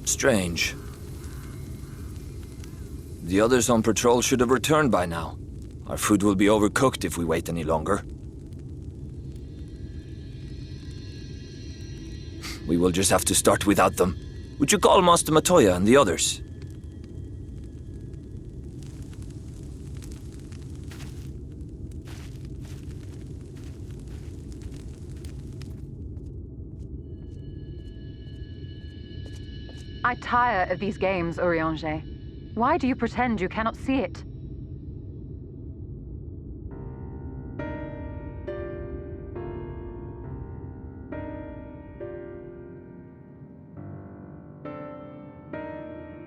Strange. The others on patrol should have returned by now. Our food will be overcooked if we wait any longer. We will just have to start without them. Would you call Master Matoya and the others? I tire of these games, Urianger. Why do you pretend you cannot see it?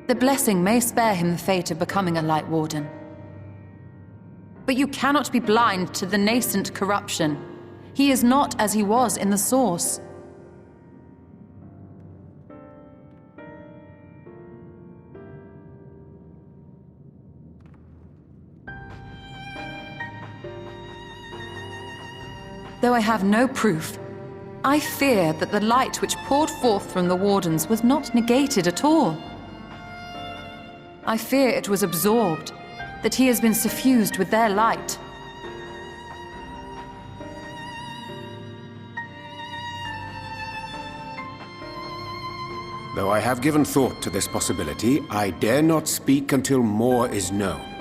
The blessing may spare him the fate of becoming a Light Warden. But you cannot be blind to the nascent corruption. He is not as he was in the Source. Though I have no proof, I fear that the light which poured forth from the Wardens was not negated at all. I fear it was absorbed, that he has been suffused with their light. Though I have given thought to this possibility, I dare not speak until more is known.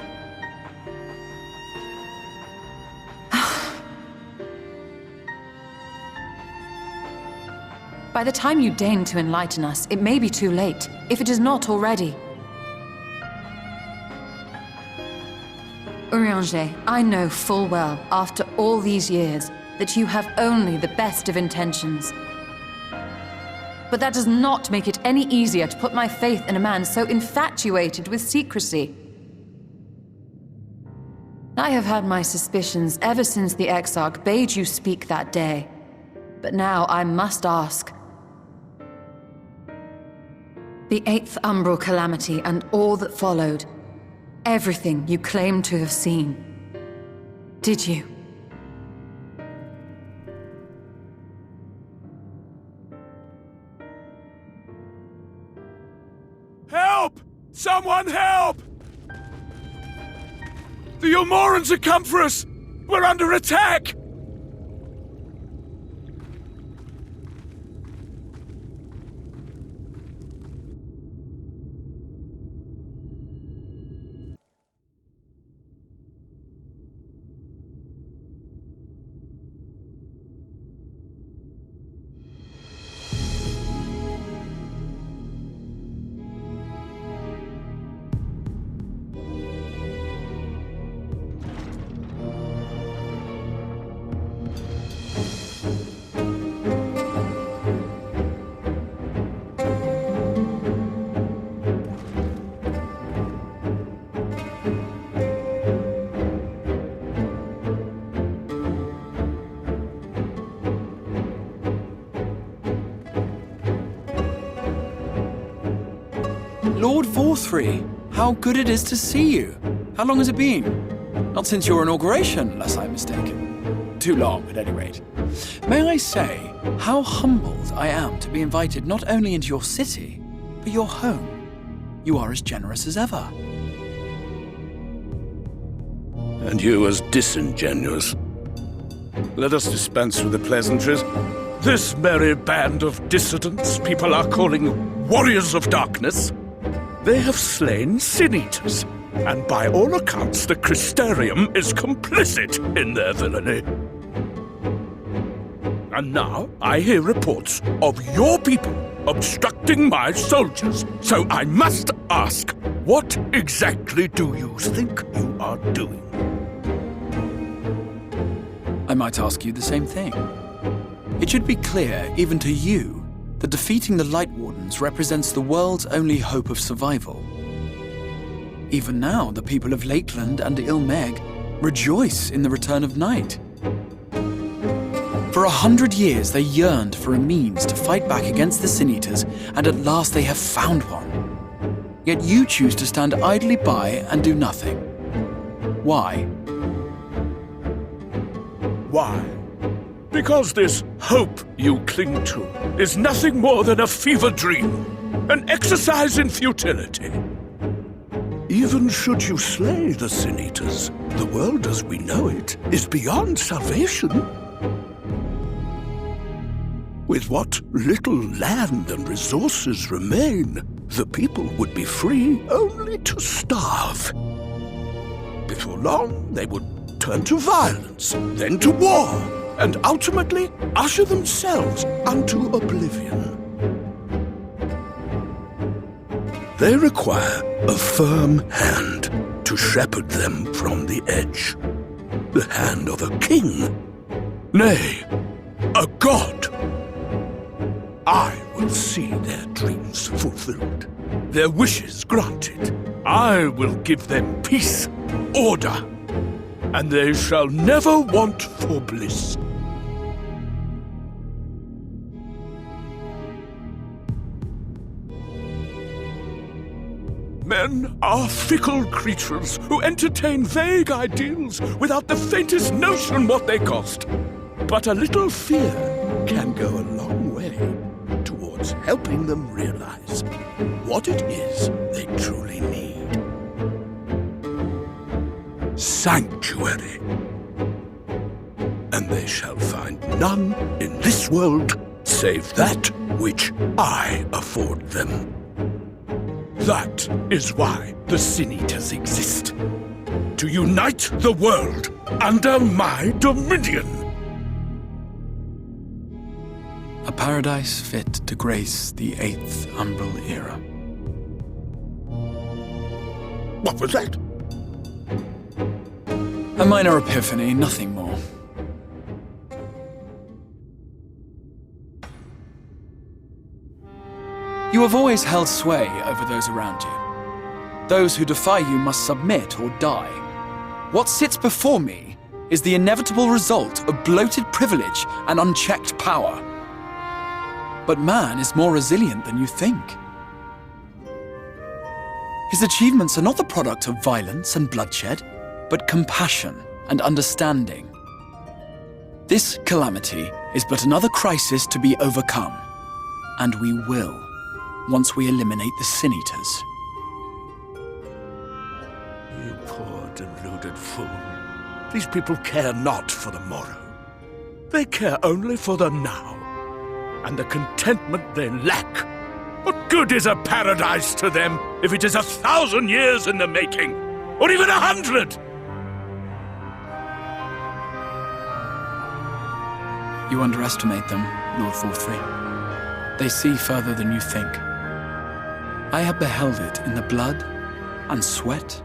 By the time you deign to enlighten us, it may be too late, if it is not already. Urianger, I know full well, after all these years, that you have only the best of intentions. But that does not make it any easier to put my faith in a man so infatuated with secrecy. I have had my suspicions ever since the Exarch bade you speak that day. But now I must ask. The 8th Umbral Calamity and all that followed. Everything you claim to have seen. Did you? Help! Someone help! The Ilmorans have come for us! We're under attack! Lord Forthry, how good it is to see you. How long has it been? Not since your inauguration, unless I'm mistaken. Too long, at any rate. May I say how humbled I am to be invited not only into your city, but your home. You are as generous as ever. And you as disingenuous. Let us dispense with the pleasantries. This merry band of dissidents people are calling warriors of darkness. They have slain sin-eaters, and by all accounts the Crystarium is complicit in their villainy. And now I hear reports of your people obstructing my soldiers, so I must ask, what exactly do you think you are doing? I might ask you the same thing. It should be clear, even to you, that defeating the Light Wardens represents the world's only hope of survival. Even now, the people of Lakeland and Ilmeg rejoice in the return of night. For 100 years, they yearned for a means to fight back against the Sin-Eaters, and at last they have found one. Yet you choose to stand idly by and do nothing. Why? Why? Because this hope you cling to is nothing more than a fever dream, an exercise in futility. Even should you slay the Sin-Eaters, the world as we know it is beyond salvation. With what little land and resources remain, the people would be free only to starve. Before long, they would turn to violence, then to war, and ultimately usher themselves unto oblivion. They require a firm hand to shepherd them from the edge. The hand of a king, nay, a god. I will see their dreams fulfilled, their wishes granted. I will give them peace, order, and they shall never want for bliss. Men are fickle creatures who entertain vague ideals without the faintest notion what they cost. But a little fear can go a long way towards helping them realize what it is they truly need. Sanctuary. And they shall find none in this world save that which I afford them. That is why the Sin-Eaters exist. To unite the world under my dominion. A paradise fit to grace the 8th Umbral era. What was that? A minor epiphany, nothing more. You have always held sway over those around you. Those who defy you must submit or die. What sits before me is the inevitable result of bloated privilege and unchecked power. But man is more resilient than you think. His achievements are not the product of violence and bloodshed, but compassion and understanding. This calamity is but another crisis to be overcome, and we will, once we eliminate the Sin-Eaters. You poor deluded fool. These people care not for the morrow. They care only for the now, and the contentment they lack. What good is a paradise to them if it is 1,000 years in the making, or even 100? You underestimate them, Lord Forthry. They see further than you think. I have beheld it in the blood and sweat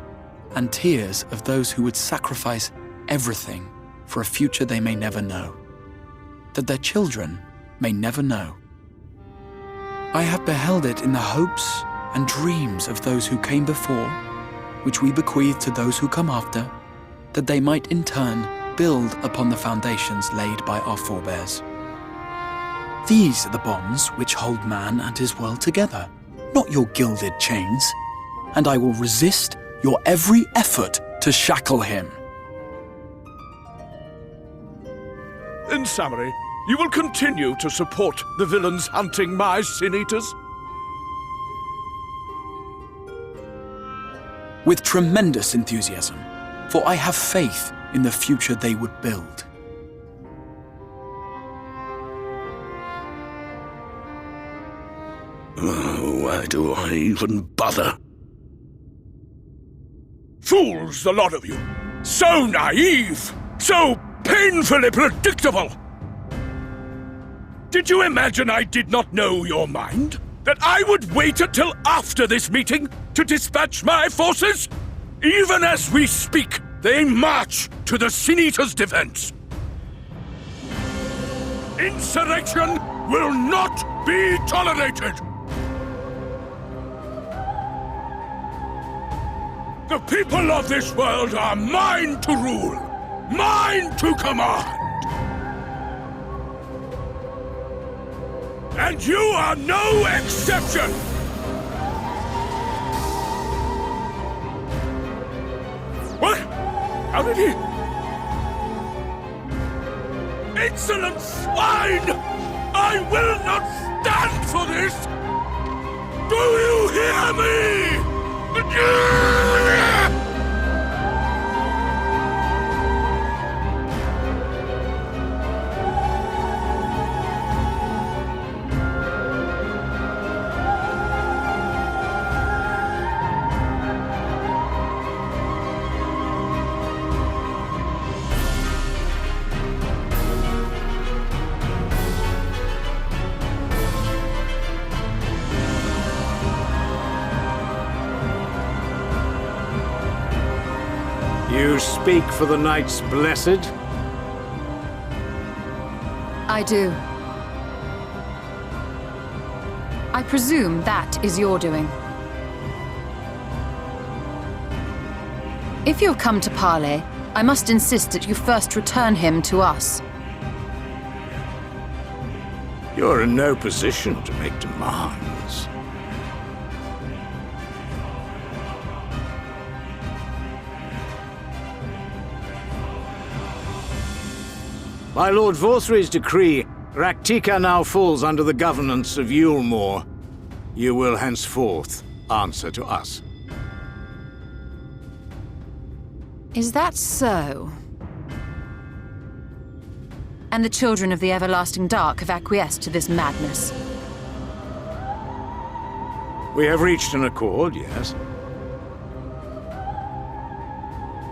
and tears of those who would sacrifice everything for a future they may never know, that their children may never know. I have beheld it in the hopes and dreams of those who came before, which we bequeath to those who come after, that they might in turn build upon the foundations laid by our forebears. These are the bonds which hold man and his world together, not your gilded chains, and I will resist your every effort to shackle him. In summary, you will continue to support the villains hunting my Sin-Eaters? With tremendous enthusiasm, for I have faith in the future they would build. Why do I even bother? Fools, the lot of you! So naive! So painfully predictable! Did you imagine I did not know your mind? That I would wait until after this meeting to dispatch my forces? Even as we speak, they march to the Sin-Eaters' defense. Insurrection will not be tolerated! The people of this world are mine to rule, mine to command. And you are no exception! What? How did he... Insolent swine! I will not stand for this! Do you hear me? You speak for the Knights Blessed? I do. I presume that is your doing. If you have come to parley, I must insist that you first return him to us. You're in no position to make demands. By Lord Vorthry's decree, Raktika now falls under the governance of Yulmore. You will henceforth answer to us. Is that so? And the children of the Everlasting Dark have acquiesced to this madness? We have reached an accord, yes.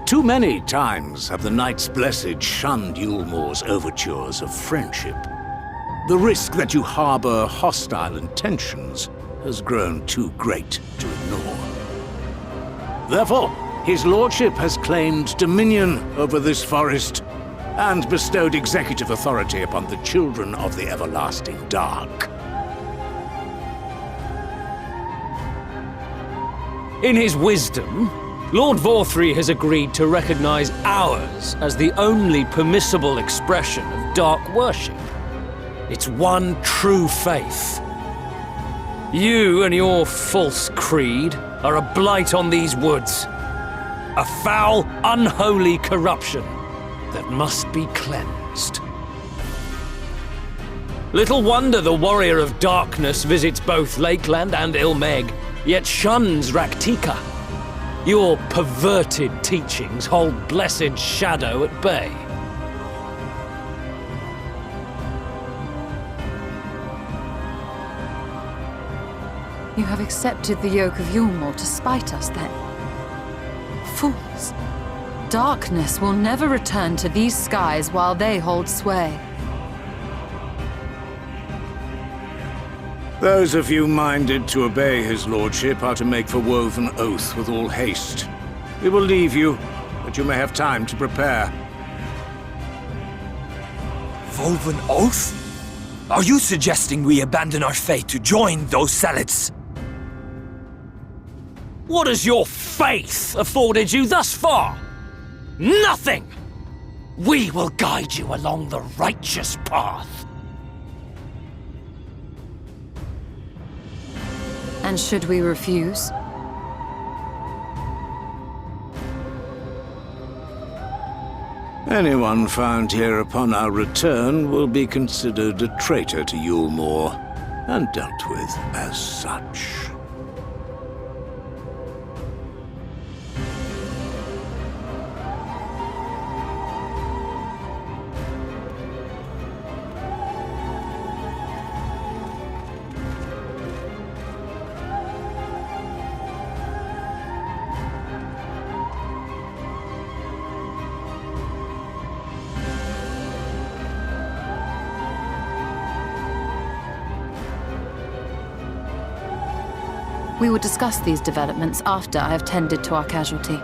Too many times have the Knights Blessed shunned Yulmore's overtures of friendship. The risk that you harbor hostile intentions has grown too great to ignore. Therefore, his lordship has claimed dominion over this forest and bestowed executive authority upon the children of the Everlasting Dark. In his wisdom, Lord Vorthry has agreed to recognize ours as the only permissible expression of dark worship. It's one true faith. You and your false creed are a blight on these woods. A foul, unholy corruption that must be cleansed. Little wonder the Warrior of Darkness visits both Lakeland and Ilmeg, yet shuns Raktika. Your perverted teachings hold blessed shadow at bay. You have accepted the yoke of Yulmore to spite us, then? Fools! Darkness will never return to these skies while they hold sway. Those of you minded to obey his lordship are to make for Woven Oath with all haste. We will leave you, that you may have time to prepare. Woven Oath? Are you suggesting we abandon our fate to join those zealots? What has your faith afforded you thus far? Nothing! We will guide you along the righteous path. And should we refuse? Anyone found here upon our return will be considered a traitor to Yulmore, and dealt with as such. We will discuss these developments after I have tended to our casualty.